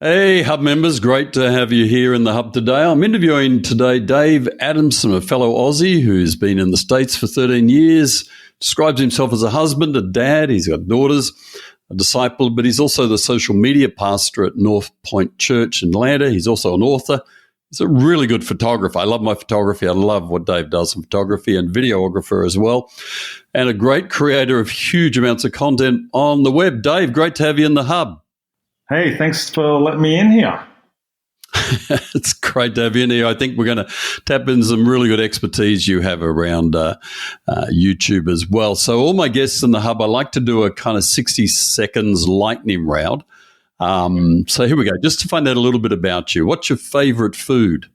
Hey, Hub members, great to have you here in the Hub today. I'm interviewing today Dave Adamson, a fellow Aussie who's been in the States for 13 years, describes himself as a husband, a dad, he's got daughters, a disciple, but he's also the social media pastor at North Point Church in Atlanta. He's also an author. He's a really good photographer. I love my photography. I love what Dave does in photography, and videographer as well, and a great creator of huge amounts of content on the web. Dave, great to have you in the Hub. Hey, thanks for letting me in here. It's great to have you in here. I think we're going to tap into some really good expertise you have around YouTube as well. So all my guests in the Hub, I like to do a kind of 60 seconds lightning round. So here we go. Just to find out a little bit about you. What's your favorite food?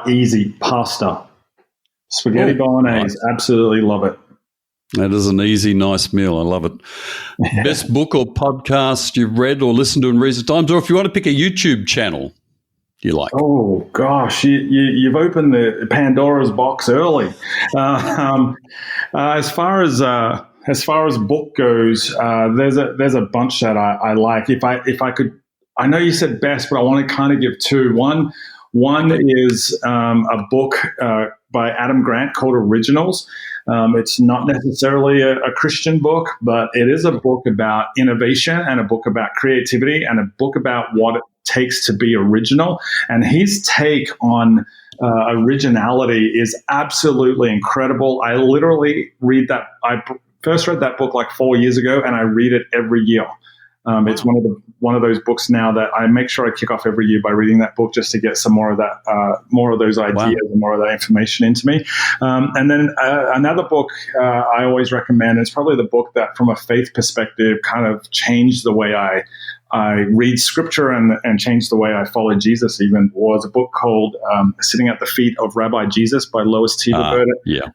Easy. Pasta. Spaghetti bolognese. Nice. Absolutely love it. That is an easy, nice meal. I love it. Best book or podcast you've read or listened to in recent times, or if you want to pick a YouTube channel you like. Oh, gosh. You've opened the Pandora's box early. As far as book goes, there's a bunch that I like. If I could, I know you said best, but I want to kind of give two. One is a book by Adam Grant called Originals. It's not necessarily a Christian book, but it is a book about innovation and a book about creativity and a book about what it takes to be original. And his take on originality is absolutely incredible. I literally read that. I first read that book like 4 years ago, and I read it every year. It's one of those books now that I make sure I kick off every year by reading that book just to get some more of that, more of those ideas and more of that information into me. And then another book I always recommend, it's probably the book that from a faith perspective kind of changed the way I read scripture and changed the way I follow Jesus even, was a book called Sitting at the Feet of Rabbi Jesus by Lois T. Roberta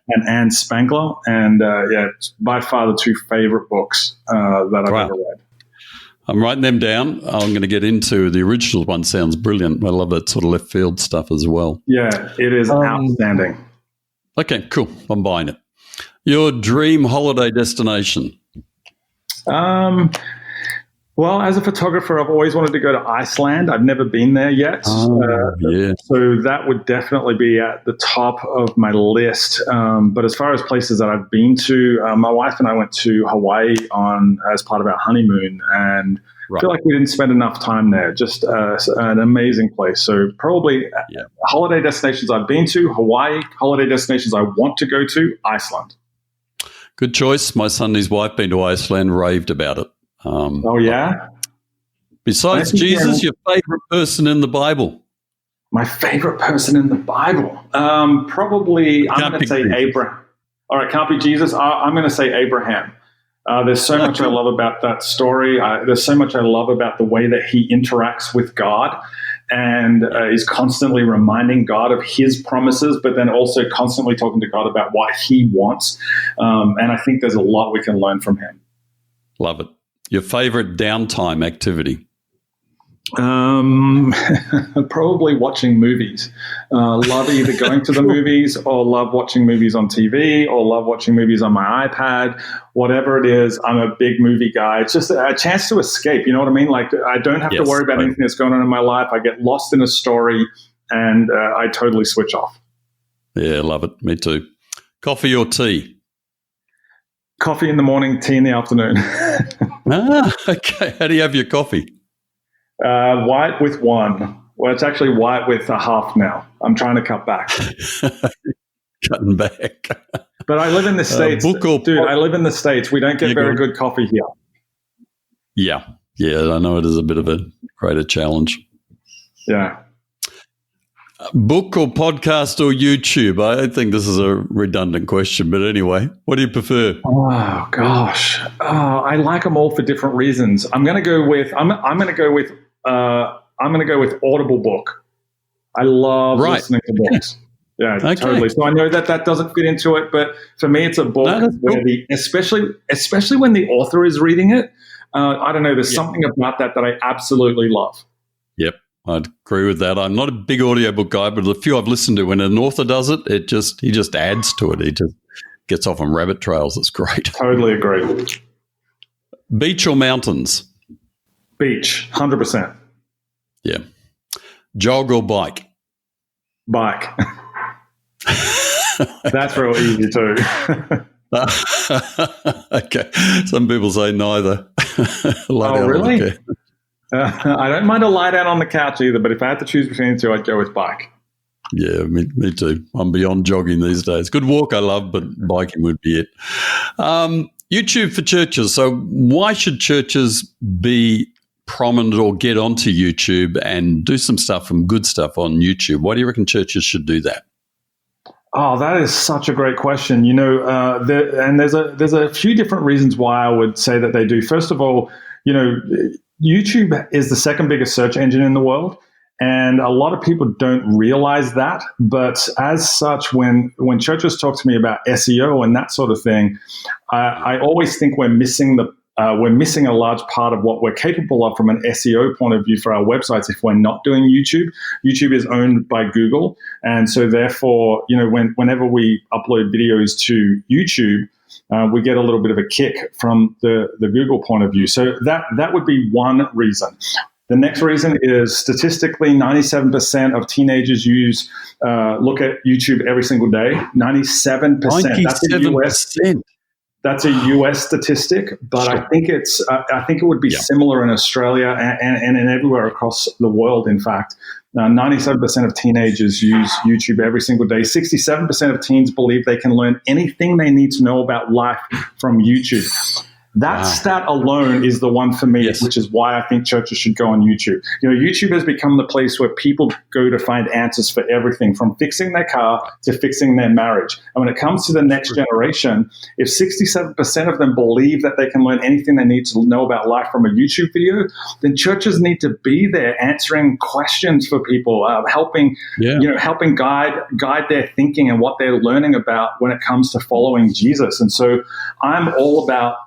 and Anne Spangler. And it's by far the two favorite books that I've ever read. I'm writing them down. I'm going to get into the original one. Sounds brilliant. I love that sort of left field stuff as well. Yeah, it is outstanding. Okay, cool. I'm buying it. Your dream holiday destination? Well, as a photographer, I've always wanted to go to Iceland. I've never been there yet. So that would definitely be at the top of my list. But as far as places that I've been to, my wife and I went to Hawaii as part of our honeymoon, and I feel like we didn't spend enough time there. Just an amazing place. So probably holiday destinations I've been to, Hawaii. Holiday destinations I want to go to, Iceland. Good choice. My son and his wife been to Iceland, raved about it. Besides Jesus, your favorite person in the Bible? My favorite person in the Bible? Probably, I'm going to say Abraham. All right, can't be Jesus. I'm going to say Abraham. There's so much I love about that story. There's so much I love about the way that he interacts with God and is constantly reminding God of his promises, but then also constantly talking to God about what he wants. And I think there's a lot we can learn from him. Love it. Your favorite downtime activity? Probably watching movies. Love either going to the movies or love watching movies on TV or love watching movies on my iPad, whatever it is. I'm a big movie guy. It's just a chance to escape. You know what I mean? Like I don't have to worry about anything that's going on in my life. I get lost in a story and I totally switch off. Yeah, love it. Me too. Coffee or tea? Coffee in the morning, tea in the afternoon. Okay. How do you have your coffee? White with one. Well, it's actually white with a half now. I'm trying to cut back. Cutting back. But I live in the States. I live in the States. We don't get very good coffee here. Yeah. Yeah, I know it is a bit of a greater challenge. Yeah. Book or podcast or YouTube? I think this is a redundant question, but anyway, what do you prefer? Oh gosh, I like them all for different reasons. I'm going to go with Audible book. I love listening to books. Yeah, totally. So I know that doesn't fit into it, but for me, it's a book where especially when the author is reading it. I don't know. There's something about that I absolutely love. Yep. I'd agree with that. I'm not a big audiobook guy, but the few I've listened to, when an author does it, he just adds to it. He just gets off on rabbit trails. It's great. Totally agree. Beach or mountains? Beach, 100%. Yeah. Jog or bike? Bike. That's real easy too. Okay. Some people say neither. Oh, really? I don't mind a lie down on the couch either, but if I had to choose between the two, I'd go with bike. Yeah, me too. I'm beyond jogging these days. Good walk I love, but biking would be it. YouTube for churches. So why should churches be prominent or get onto YouTube and do some stuff, some good stuff on YouTube? Why do you reckon churches should do that? Oh, that is such a great question. There's a few different reasons why I would say that they do. First of all, YouTube is the second biggest search engine in the world. And a lot of people don't realize that. But as such, when churches talk to me about SEO and that sort of thing, I always think we're missing a large part of what we're capable of from an SEO point of view for our websites if we're not doing YouTube. YouTube is owned by Google. And so therefore, whenever we upload videos to YouTube, we get a little bit of a kick from the Google point of view. So that would be one reason. The next reason is statistically 97% of teenagers look at YouTube every single day. 97%. 97%. That's a US statistic, but sure. I think it would be similar in Australia and in everywhere across the world. In fact, 97% of teenagers use YouTube every single day. 67% of teens believe they can learn anything they need to know about life from YouTube. That stat alone is the one for me, which is why I think churches should go on YouTube. YouTube has become the place where people go to find answers for everything, from fixing their car to fixing their marriage. And when it comes to the next generation, if 67% of them believe that they can learn anything they need to know about life from a YouTube video, then churches need to be there answering questions for people, helping guide their thinking and what they're learning about when it comes to following Jesus. And so I'm all about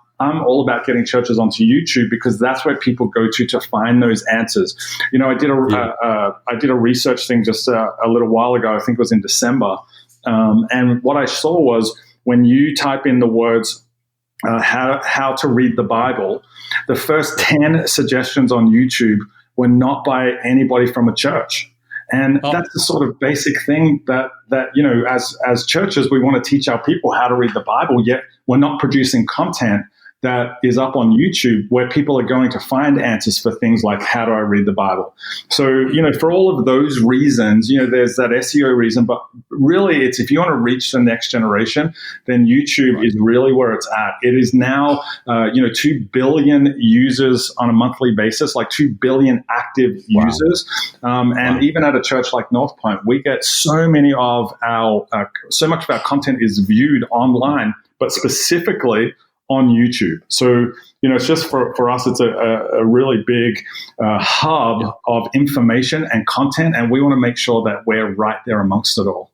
getting churches onto YouTube because that's where people go to find those answers. I did a research thing just a little while ago. I think it was in December, and what I saw was when you type in the words how to read the Bible, the first 10 suggestions on YouTube were not by anybody from a church. And that's the sort of basic thing that as churches, we want to teach our people how to read the Bible, yet we're not producing content that is up on YouTube where people are going to find answers for things like how do I read the Bible. So, for all of those reasons, there's that SEO reason, but really it's if you want to reach the next generation, then YouTube is really where it's at. It is now, 2 billion users on a monthly basis, like 2 billion active users. And even at a church like North Point, we get so much of our content is viewed online, but specifically on YouTube. So, it's just for us, it's a really big hub of information and content, and we want to make sure that we're right there amongst it all.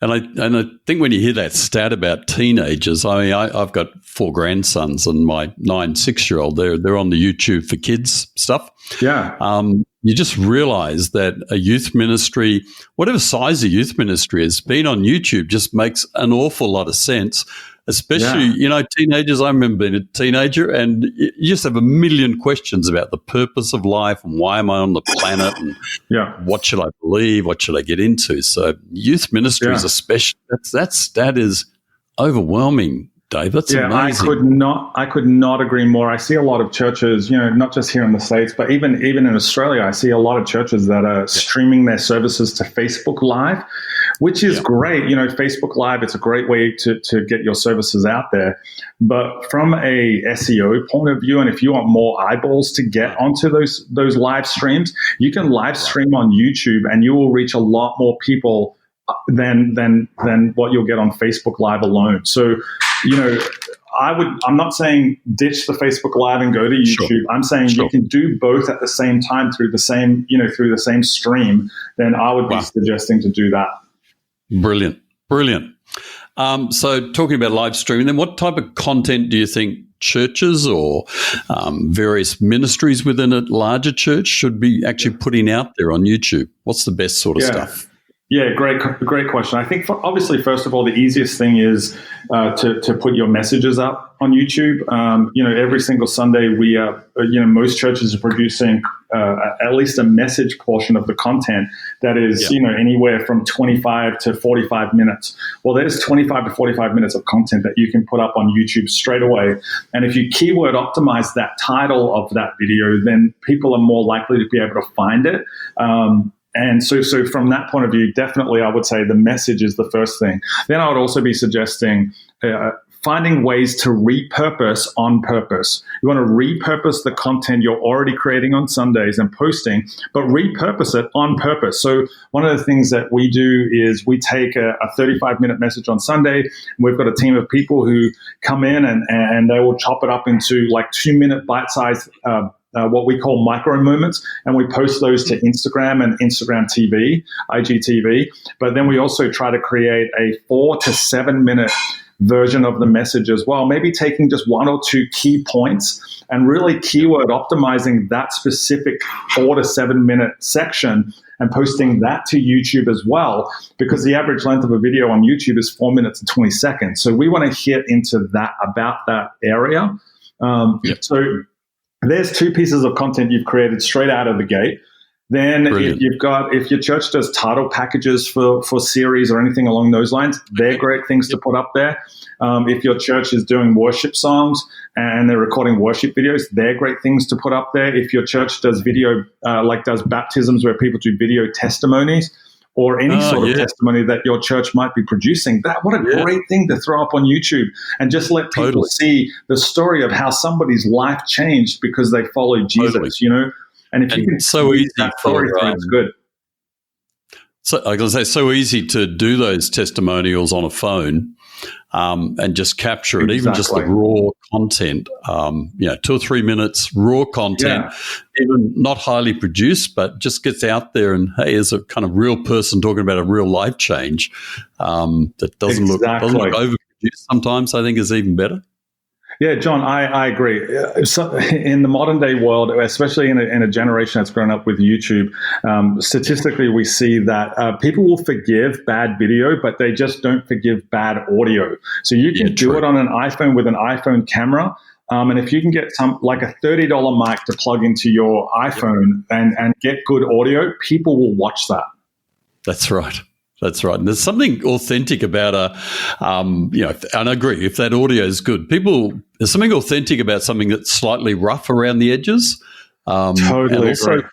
And I think when you hear that stat about teenagers, I've got 4 grandsons and my 6-year-old, they're on the YouTube for Kids stuff. Yeah. You just realize that a youth ministry, whatever size a youth ministry is, being on YouTube just makes an awful lot of sense. Especially, teenagers. I remember being a teenager and you just have a million questions about the purpose of life and why am I on the planet and what should I believe, what should I get into. So youth ministries, especially, that is overwhelming, Dave. That's amazing. I could not agree more. I see a lot of churches, not just here in the States, but even in Australia, I see a lot of churches that are streaming their services to Facebook Live, which is great. Facebook Live, it's a great way to get your services out there. But from a SEO point of view, and if you want more eyeballs to get onto those live streams, you can live stream on YouTube and you will reach a lot more people than what you'll get on Facebook Live alone. So, I'm not saying ditch the Facebook Live and go to YouTube. Sure. I'm saying you can do both at the same time through the same stream. Then I would be suggesting to do that. Brilliant. So talking about live streaming, then what type of content do you think churches or various ministries within a larger church should be actually putting out there on YouTube? What's the best sort of stuff? Yeah, great question. I think obviously, first of all, the easiest thing is to put your messages up on YouTube. Every single Sunday, most churches are producing at least a message portion of the content that is, anywhere from 25 to 45 minutes. Well, there's 25 to 45 minutes of content that you can put up on YouTube straight away. And if you keyword optimize that title of that video, then people are more likely to be able to find it. And so from that point of view, definitely I would say the message is the first thing. Then I would also be suggesting finding ways to repurpose on purpose. You want to repurpose the content you're already creating on Sundays and posting, but repurpose it on purpose. So one of the things that we do is we take a 35-minute message on Sunday, and we've got a team of people who come in and they will chop it up into like 2-minute bite-sized what we call micro moments, and we post those to Instagram and Instagram TV, IGTV. But then we also try to create a 4 to 7 minute version of the message as well, maybe taking just 1 or 2 key points and really keyword optimizing that specific 4 to 7 minute section and posting that to YouTube as well, because the average length of a video on YouTube is 4 minutes and 20 seconds. So we want to hit into about that area. So there's 2 pieces of content you've created straight out of the gate. Then if your church does title packages for series or anything along those lines, they're great things to put up there. If your church is doing worship songs and they're recording worship videos, they're great things to put up there. If your church does video, does baptisms where people do video testimonies, or any sort of testimony that your church might be producing, what a great thing to throw up on YouTube and just let people see the story of how somebody's life changed because they followed Jesus, And if you can so easy that story, it's good. So I was going to say, so easy to do those testimonials on a phone and just capture it, even just the raw content, 2 or 3 minutes, raw content, even not highly produced, but just gets out there and, hey, is a kind of real person talking about a real life change that doesn't look overproduced sometimes, I think is even better. Yeah, John, I agree. So in the modern day world, especially in a generation that's grown up with YouTube, statistically we see that people will forgive bad video, but they just don't forgive bad audio. So you can do it on an iPhone with an iPhone camera. And if you can get like a $30 mic to plug into your iPhone and get good audio, people will watch that. That's right. That's right. And there's something authentic about and I agree, if that audio is good, there's something authentic about something that's slightly rough around the edges. Totally. And also,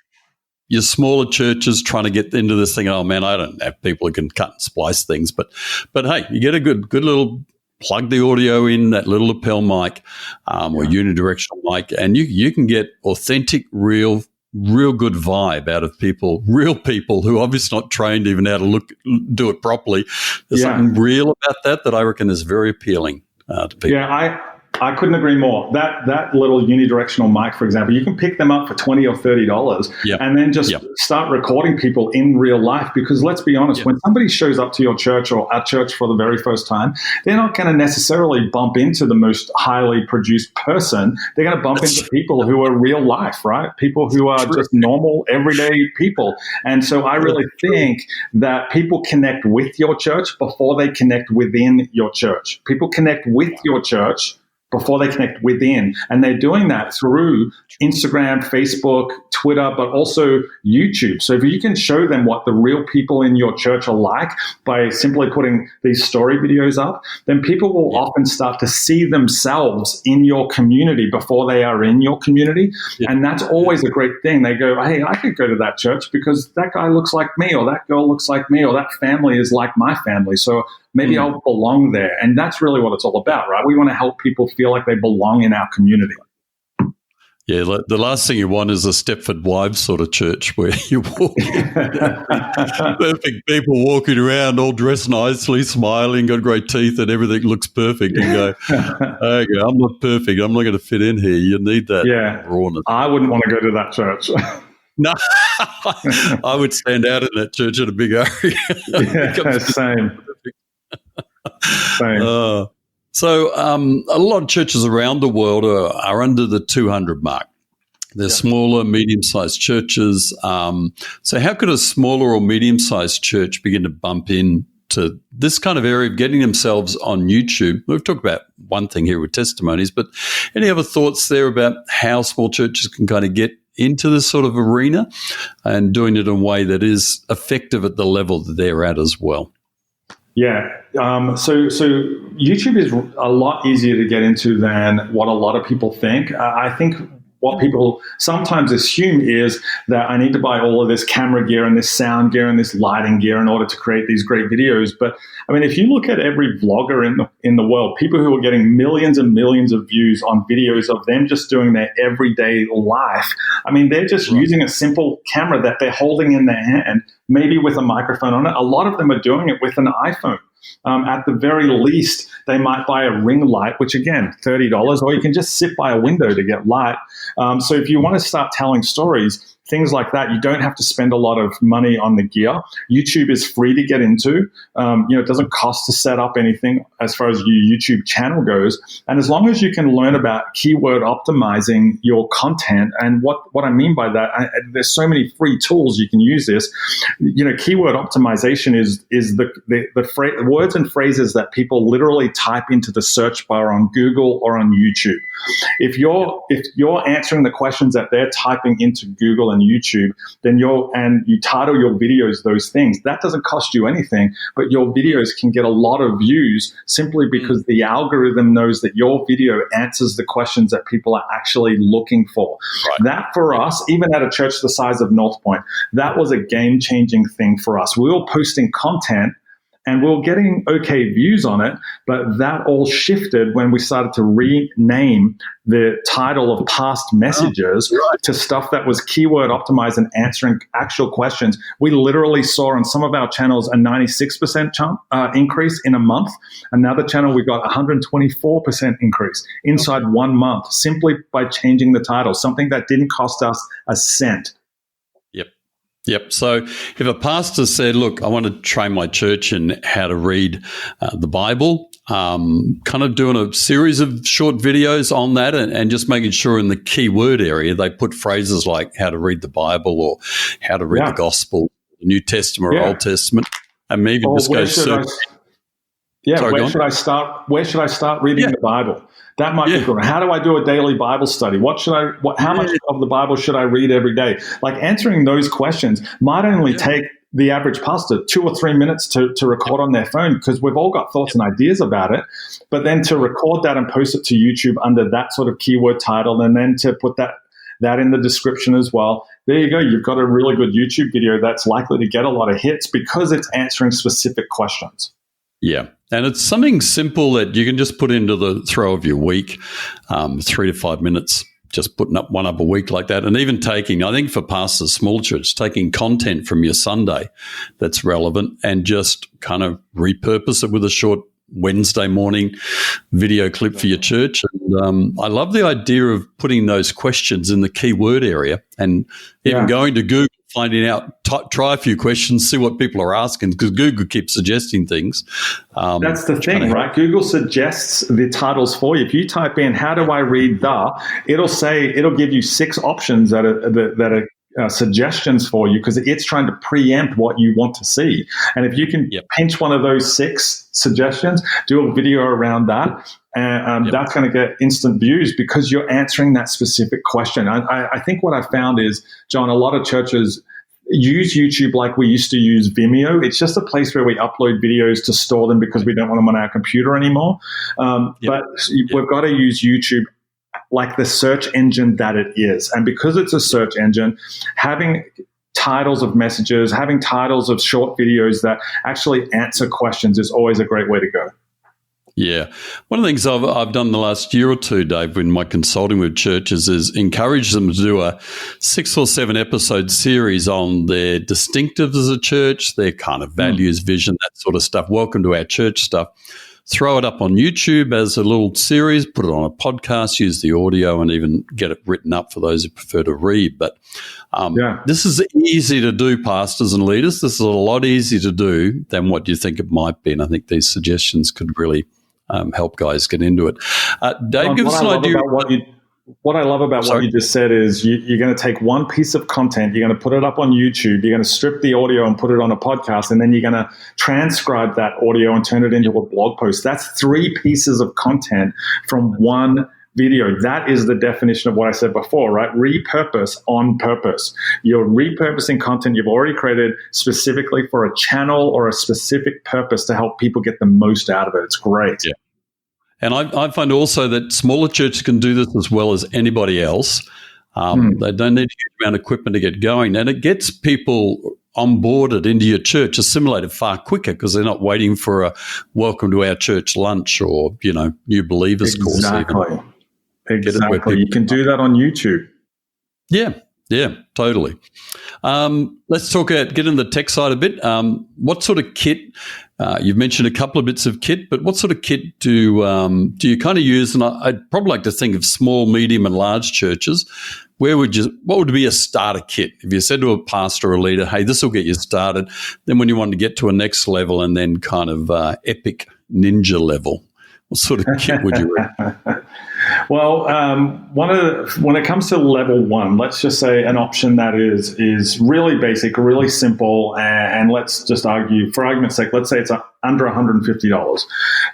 your smaller churches trying to get into this thing, oh man, I don't have people who can cut and splice things. But hey, you get a good little plug the audio in, that little lapel mic or unidirectional mic, and you can get authentic, real good vibe out of real people who are obviously not trained even how to do it properly. There's something real about that I reckon is very appealing to people. Yeah, I couldn't agree more. That little unidirectional mic, for example, you can pick them up for $20 or $30 and then just start recording people in real life. Because let's be honest, when somebody shows up to your church or our church for the very first time, they're not going to necessarily bump into the most highly produced person. They're going to bump into people who are real life, right? People who are just normal, everyday people. And so I really think that people connect with your church before they connect within your church. People connect with your church before they connect within. And they're doing that through Instagram, Facebook, Twitter, but also YouTube. So if you can show them what the real people in your church are like by simply putting these story videos up, then people will often start to see themselves in your community before they are in your community. And that's always a great thing. They go, hey, I could go to that church because that guy looks like me, or that girl looks like me, or that family is like my family. So maybe I'll belong there. And that's really what it's all about, right? We want to help people feel like they belong in our community. Yeah, the last thing you want is a Stepford Wives sort of church where you walk in, perfect people walking around all dressed nicely, smiling, got great teeth and everything looks perfect, and go, okay, I'm not perfect. I'm not going to fit in here. You need that rawness. I wouldn't want to go to that church. No, I would stand out in that church in a big area. Same. So a lot of churches around the world are under the 200 mark. They're smaller, medium-sized churches. So how could a smaller or medium-sized church begin to bump into this kind of area of getting themselves on YouTube? We've talked about one thing here with testimonies, but any other thoughts there about how small churches can kind of get into this sort of arena and doing it in a way that is effective at the level that they're at as well? Yeah. So YouTube is a lot easier to get into than what a lot of people think. I think what people sometimes assume is that I need to buy all of this camera gear and this sound gear and this lighting gear in order to create these great videos. But I mean, if you look at every vlogger in the world, people who are getting millions and millions of views on videos of them just doing their everyday life, I mean, they're just using a simple camera that they're holding in their hand, maybe with a microphone on it. A lot of them are doing it with an iPhone. At the very least, they might buy a ring light, which again, $30, or you can just sit by a window to get light. So if you want to start telling stories, things like that, you don't have to spend a lot of money on the gear. YouTube is free to get into. It doesn't cost to set up anything as far as your YouTube channel goes. And as long as you can learn about keyword optimizing your content, and what I mean by that, there's so many free tools you can use this. Keyword optimization is the words and phrases that people literally type into the search bar on Google or on YouTube. If you're answering the questions that they're typing into Google and YouTube, then you title your videos those things. That doesn't cost you anything, but your videos can get a lot of views simply because the algorithm knows that your video answers the questions that people are actually looking for. Right. That for us, even at a church the size of North Point, that was a game-changing thing for us. We were posting content and we were getting okay views on it, but that all shifted when we started to rename the title of past messages to stuff that was keyword optimized and answering actual questions. We literally saw on some of our channels a 96% increase in a month. Another channel, we got 124% increase inside 1 month simply by changing the title, something that didn't cost us a cent. Yep. So if a pastor said, look, I want to train my church in how to read the Bible, kind of doing a series of short videos on that and just making sure in the keyword area they put phrases like how to read the Bible or how to read the gospel, the New Testament or Old Testament, and maybe just go search. Where should I start? Where should I start reading the Bible? That might be good. How do I do a daily Bible study? How much of the Bible should I read every day? Like answering those questions might only take the average pastor 2 or 3 minutes to record on their phone, because we've all got thoughts and ideas about it. But then to record that and post it to YouTube under that sort of keyword title, and then to put that in the description as well. There you go. You've got a really good YouTube video that's likely to get a lot of hits because it's answering specific questions. Yeah. And it's something simple that you can just put into the throw of your week, 3 to 5 minutes, just putting up one a week like that. And even taking, I think for pastors, small church, taking content from your Sunday that's relevant and just kind of repurpose it with a short Wednesday morning video clip for your church. And I love the idea of putting those questions in the keyword area and even going to Google, finding out, try a few questions, see what people are asking, because Google keeps suggesting things. That's the thing, right? Google suggests the titles for you. If you type in, how do I read it'll give you 6 options that are suggestions for you, because it's trying to preempt what you want to see. And if you can pinch one of those 6 suggestions, do a video around that, and that's going to get instant views because you're answering that specific question. I think what I found is, John, a lot of churches use YouTube like we used to use Vimeo. It's just a place where we upload videos to store them because we don't want them on our computer anymore. But we've got to use YouTube like the search engine that it is. And because it's a search engine, having titles of messages, having titles of short videos that actually answer questions is always a great way to go. Yeah. One of the things I've done the last year or two, Dave, in my consulting with churches is encourage them to do a 6 or 7 episode series on their distinctives as a church, their kind of values, vision, that sort of stuff. Welcome to our church stuff. Throw it up on YouTube as a little series, put it on a podcast, use the audio, and even get it written up for those who prefer to read. But this is easy to do, pastors and leaders. This is a lot easier to do than what you think it might be. And I think these suggestions could really help guys get into it. Dave, give us an idea. what I love about what you just said is you're going to take one piece of content, you're going to put it up on YouTube, you're going to strip the audio and put it on a podcast, and then you're going to transcribe that audio and turn it into a blog post. That's 3 pieces of content from one video. That is the definition of what I said before, right? Repurpose on purpose. You're repurposing content you've already created specifically for a channel or a specific purpose to help people get the most out of it. It's great. Yeah. And I find also that smaller churches can do this as well as anybody else. They don't need a huge amount of equipment to get going. And it gets people onboarded into your church, assimilated far quicker because they're not waiting for a welcome to our church lunch or, new believers course. Exactly. You can do that on YouTube. Yeah, totally. Let's talk about getting the tech side a bit. What sort of kit? You've mentioned a couple of bits of kit, but what sort of kit do you kind of use? And I'd probably like to think of small, medium, and large churches. What would be a starter kit? If you said to a pastor or a leader, "Hey, this will get you started," then when you want to get to a next level and then kind of epic ninja level, what sort of kit would you recommend? Well, when it comes to level 1, let's just say an option that is really basic, really simple, and let's just argue, for argument's sake, let's say it's under $150.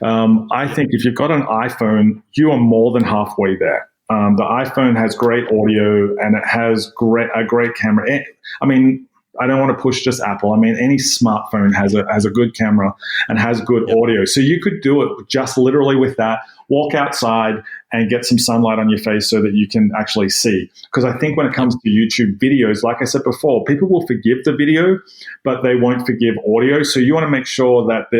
I think if you've got an iPhone, you are more than halfway there. The iPhone has great audio and it has a great camera. I mean, I don't want to push just Apple. I mean, any smartphone has a good camera and has good audio. So you could do it just literally with that, walk outside and get some sunlight on your face so that you can actually see. Because I think when it comes to YouTube videos, like I said before, people will forgive the video, but they won't forgive audio. So you want to make sure that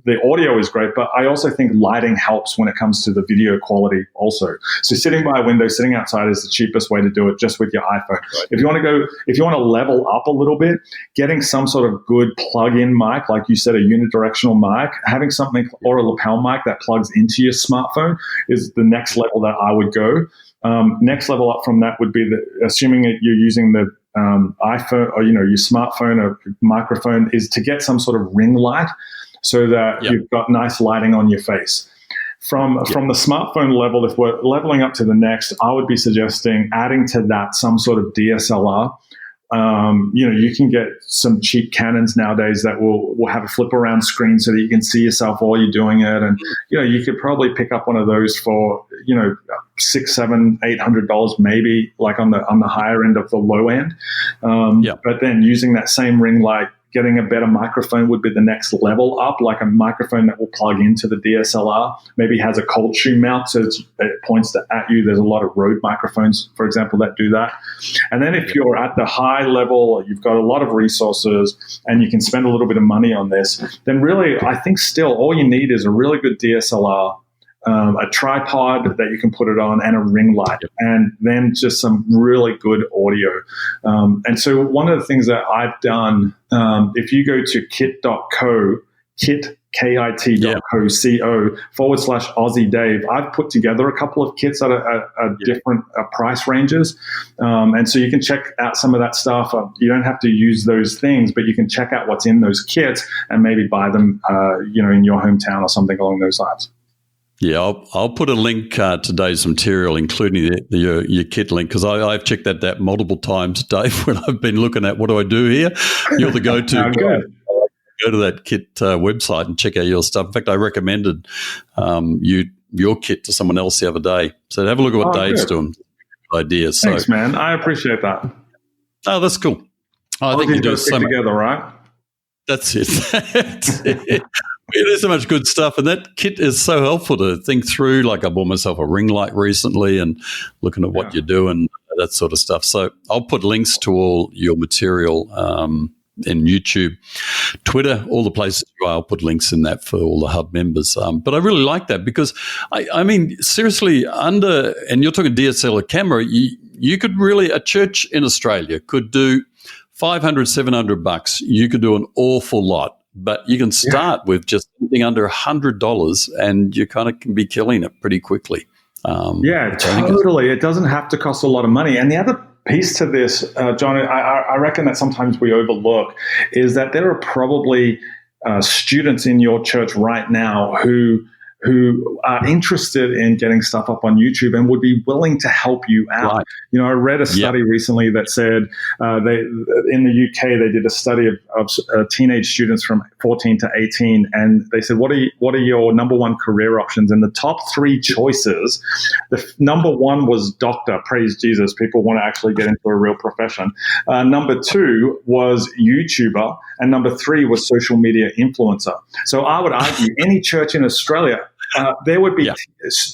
the audio is great, but I also think lighting helps when it comes to the video quality also. So sitting by a window, sitting outside is the cheapest way to do it, just with your iPhone. Right. If you want to level up a little bit, getting some sort of good plug-in mic, like you said, a unidirectional mic, having something or a lapel mic that plugs into your smartphone is the next level that I would go. Next level up from that would be assuming that you're using the iPhone or your smartphone or microphone, is to get some sort of ring light, so that you've got nice lighting on your face. From the smartphone level, if we're leveling up to the next, I would be suggesting adding to that some sort of DSLR. You can get some cheap Canons nowadays that will have a flip around screen so that you can see yourself while you're doing it. And, you could probably pick up one of those for, $600, $700, $800, maybe like on the higher end of the low end. But then using that same ring light, getting a better microphone would be the next level up, like a microphone that will plug into the DSLR, maybe has a cold shoe mount so it points at you. There's a lot of Rode microphones, for example, that do that. And then if you're at the high level, you've got a lot of resources and you can spend a little bit of money on this, then really I think still all you need is a really good DSLR, a tripod that you can put it on, and a ring light, and then just some really good audio. And so one of the things that I've done, if you go to kit.co, kit.co/Aussie Dave, I've put together a couple of kits at different price ranges. And so you can check out some of that stuff. You don't have to use those things, but you can check out what's in those kits and maybe buy them, in your hometown or something along those lines. Yeah, I'll put a link to Dave's material, including your kit link, because I've checked that out multiple times, Dave, when I've been looking at what do I do here. You're the go-to. Go to that kit website and check out your stuff. In fact, I recommended your kit to someone else the other day. So have a look at what Dave's doing. Idea. Thanks, man. I appreciate that. Oh, that's cool. I think you do so much together, right? That's it. That's it. There's so much good stuff, and that kit is so helpful to think through. Like I bought myself a ring light recently and looking at what you do and that sort of stuff. So I'll put links to all your material in YouTube, Twitter, all the places. I'll put links in that for all the Hub members. But I really like that because, I mean, seriously, and you're talking DSLR camera, you could really, a church in Australia could do $500, $700. You could do an awful lot. But you can start with just something under $100 and you kind of can be killing it pretty quickly. Totally. It doesn't have to cost a lot of money. And the other piece to this, John, I reckon that sometimes we overlook is that there are probably students in your church right now who who are interested in getting stuff up on YouTube and would be willing to help you out. Right. I read a study recently that said they in the UK they did a study of teenage students from 14 to 18, and they said, what are your number one career options? And the top three choices, the number one was doctor. Praise Jesus, people want to actually get into a real profession. Number two was YouTuber, and number three was social media influencer. So I would argue any church in Australia, there would be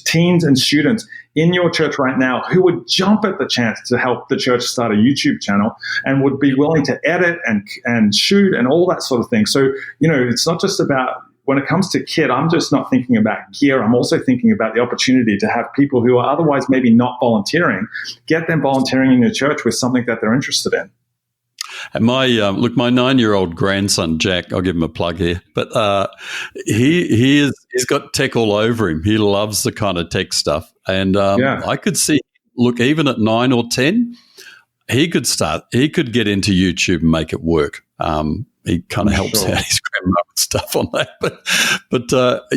teens and students in your church right now who would jump at the chance to help the church start a YouTube channel and would be willing to edit and shoot and all that sort of thing. So, it's not just about, when it comes to kit, I'm just not thinking about gear. I'm also thinking about the opportunity to have people who are otherwise maybe not volunteering, get them volunteering in your church with something that they're interested in. And my 9-year-old grandson Jack, I'll give him a plug here, but he's got tech all over him. He loves the kind of tech stuff, and I could see, look, even at 9 or 10, he could get into YouTube and make it work. He kind of helps out his grandma with stuff on that, but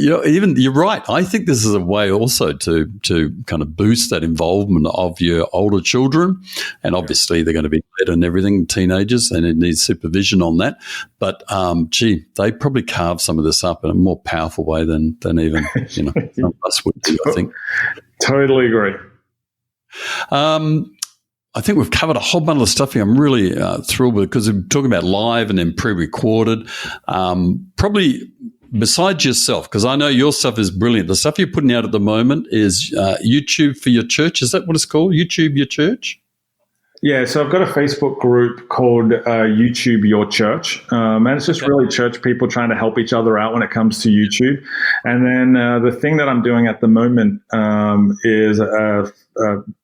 even you're right. I think this is a way also to kind of boost that involvement of your older children, and obviously they're going to be led and everything, teenagers, and it needs supervision on that. But they probably carve some of this up in a more powerful way than even some of us would do, I think. Totally agree. I think we've covered a whole bundle of stuff here. I'm really thrilled with it because we're talking about live and then pre-recorded. Probably besides yourself, because I know your stuff is brilliant. The stuff you're putting out at the moment is YouTube for your church. Is that what it's called? YouTube Your Church? Yeah, so I've got a Facebook group called YouTube Your Church, and it's just really church people trying to help each other out when it comes to YouTube. And then the thing that I'm doing at the moment is a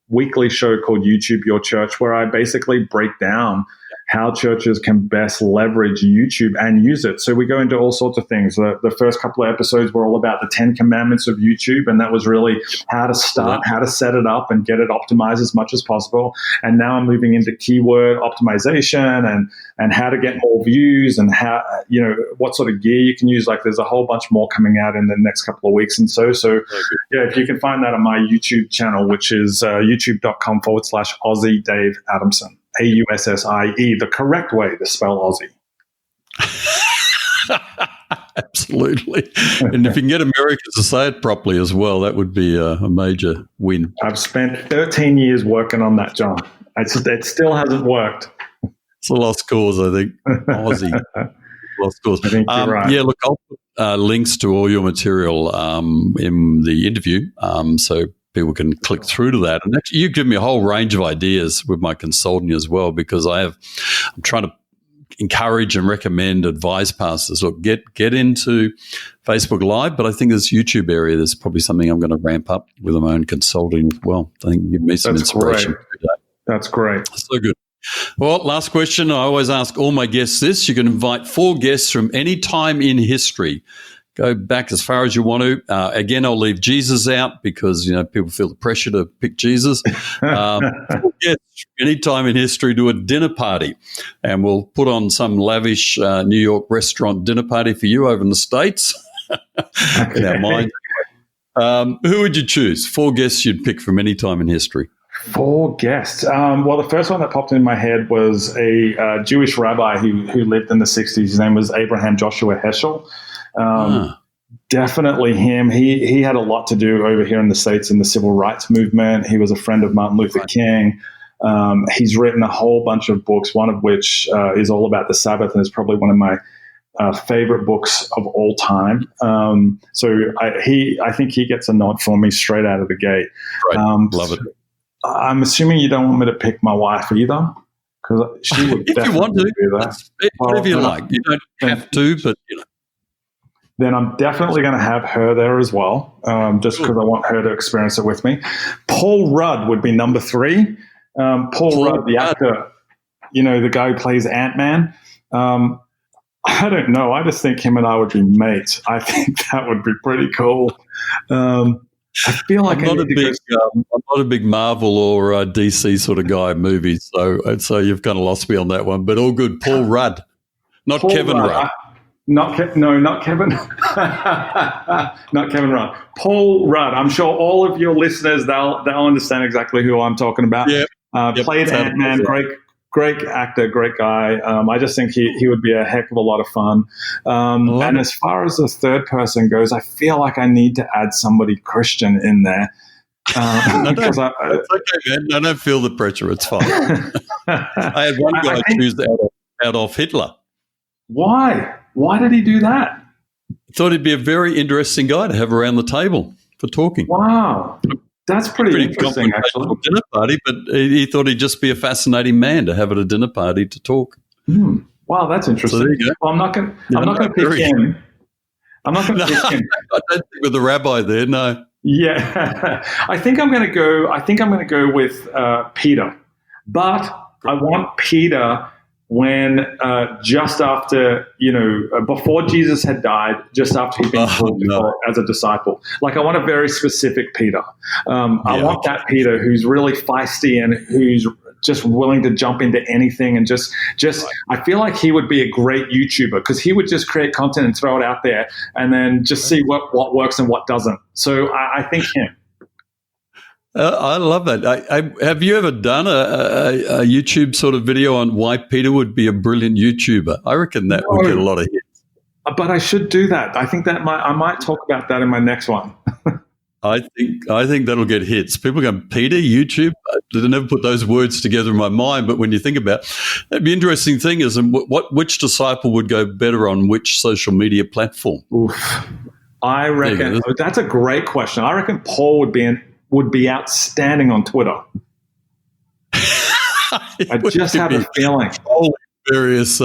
weekly show called YouTube Your Church, where I basically break down how churches can best leverage YouTube and use it. So we go into all sorts of things. The first couple of episodes were all about the 10 commandments of YouTube, and that was really how to start, how to set it up and get it optimized as much as possible. And now I'm moving into keyword optimization and how to get more views and how, what sort of gear you can use. Like there's a whole bunch more coming out in the next couple of weeks. And so if you can find that on my YouTube channel, which is youtube.com/Aussie Dave Adamson. AUSSIE, the correct way to spell Aussie. Absolutely. And if you can get Americans to say it properly as well, that would be a major win. I've spent 13 years working on that, John. It still hasn't worked. It's a lost cause, I think. Aussie. Lost cause. I think you're right. Yeah, look, I'll put links to all your material in the interview, so people can click through to that. And actually, you give me a whole range of ideas with my consulting as well, because I'm trying to encourage and recommend, advise pastors, look, get into Facebook Live, but I think this YouTube area, there's probably something I'm going to ramp up with my own consulting as well. I think give me some inspiration. That's great. So good. Well, last question. I always ask all my guests this. You can invite 4 guests from any time in history. Go back as far as you want to. Again, I'll leave Jesus out because, people feel the pressure to pick Jesus. Yes, any time in history, do a dinner party. And we'll put on some lavish New York restaurant dinner party for you over in the States. In our minds. Who would you choose? 4 guests you'd pick from any time in history. 4 guests. Well, the first one that popped in my head was a Jewish rabbi who lived in the 60s. His name was Abraham Joshua Heschel. Definitely him. He had a lot to do over here in the States in the civil rights movement. He was a friend of Martin Luther King. He's written a whole bunch of books, one of which is all about the Sabbath, and is probably one of my favorite books of all time. So I think he gets a nod for me straight out of the gate. Right. Love it. I'm assuming you don't want me to pick my wife either, because she would if you want to do that. Whatever you like. You don't have to, but Then I'm definitely going to have her there as well, just because I want her to experience it with me. Paul Rudd would be number 3. Paul Rudd, the actor, the guy who plays Ant-Man. I don't know. I just think him and I would be mates. I think that would be pretty cool. I feel like I'm not a big Marvel or DC sort of guy in movies, so you've kind of lost me on that one. But all good. Paul Rudd, not Kevin Rudd. Not Kevin. Not Kevin Rudd. Paul Rudd. I'm sure all of your listeners they'll understand exactly who I'm talking about. Yep. Played Ant-Man. Great actor, great guy. I just think he would be a heck of a lot of fun. And as far as the third person goes, I feel like I need to add somebody Christian in there. No, it's okay, man. I don't feel the pressure. It's fine. I had one guy choose Adolf Hitler. Why? Why did he do that? I thought he'd be a very interesting guy to have around the table for talking. Wow. That's pretty interesting, actually. Dinner party, but he thought he'd just be a fascinating man to have at a dinner party to talk. Wow, that's interesting. So there you go. Well, I'm not going to pick him. I'm not going to pick him. I don't think with the rabbi there, no. Yeah, I think I'm going to go with Peter, but I want Peter when just after before Jesus had died, just after he'd been called as a disciple. Like I want a very specific Peter. I want that Peter who's really feisty and who's just willing to jump into anything and just I feel like he would be a great YouTuber because he would just create content and throw it out there and then just see what works and what doesn't. So I think him. I love that. Have you ever done a YouTube sort of video on why Peter would be a brilliant YouTuber? I reckon that would get a lot of hits. But I should do that. I think that I might talk about that in my next one. I think that'll get hits. People go, Peter, YouTube? I never put those words together in my mind, but when you think about it, the interesting thing is which disciple would go better on which social media platform? Oof. I reckon that's a great question. I reckon Paul would be outstanding on Twitter. I just have a feeling. Various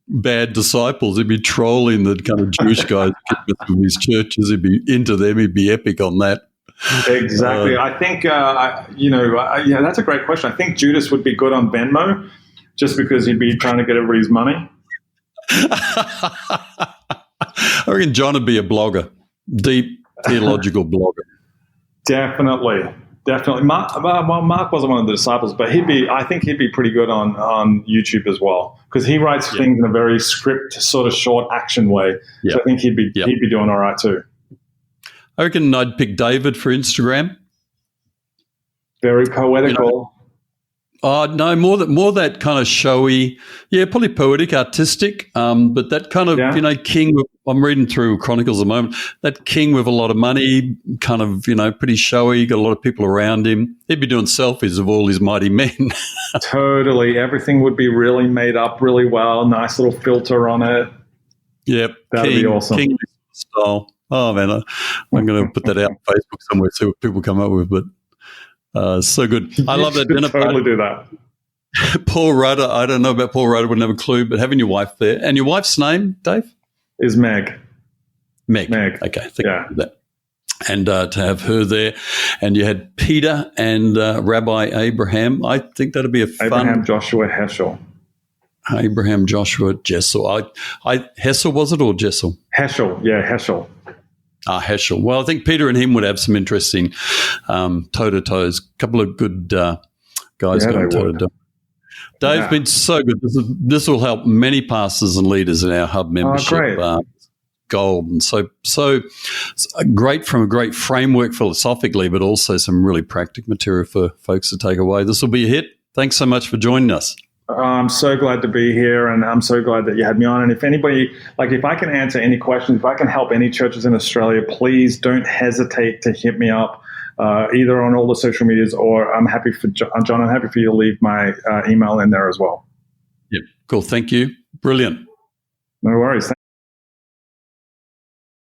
bad disciples. He'd be trolling the kind of Jewish guys from his churches. He'd be into them. He'd be epic on that. Exactly. I think, that's a great question. I think Judas would be good on Venmo just because he'd be trying to get everybody's money. I reckon John would be a blogger, deep theological blogger. Definitely. Mark wasn't one of the disciples, but I think he'd be pretty good on YouTube as well because he writes things in a very script, sort of short action way. So I think he'd be doing all right too. I reckon I'd pick David for Instagram. Very poetical. No, more that kind of showy, probably poetic, artistic, but that kind of, king. I'm reading through Chronicles at the moment. That king with a lot of money, kind of, pretty showy, got a lot of people around him. He'd be doing selfies of all his mighty men. Totally. Everything would be really made up really well. Nice little filter on it. Yep. That'd be awesome. King style. Oh, man, I'm going to put that out on Facebook somewhere, see what people come up with, but so good. I love that dinner party. Totally do that. Paul Rudder. I don't know about Paul Rudder. Wouldn't have a clue. But having your wife there, and your wife's name, Dave, is Meg. Meg. Okay. Thank you for that. And to have her there, and you had Peter and Rabbi Abraham. I think that'd be a fun. Abraham Joshua Heschel. Abraham Joshua Jessel. Hessel was it or Jessel? Heschel. Yeah, Heschel. Heschel. Well, I think Peter and him would have some interesting toe-to-toes. A couple of good guys going toe-to-toe. Dave's been so good. This will help many pastors and leaders in our hub membership. Great. Gold. And so great from a great framework philosophically, but also some really practical material for folks to take away. This will be a hit. Thanks so much for joining us. I'm so glad to be here, and I'm so glad that you had me on. And if anybody, if I can answer any questions, if I can help any churches in Australia, please don't hesitate to hit me up, either on all the social medias or I'm happy for John. I'm happy for you to leave my email in there as well. Yep. Cool. Thank you. Brilliant. No worries.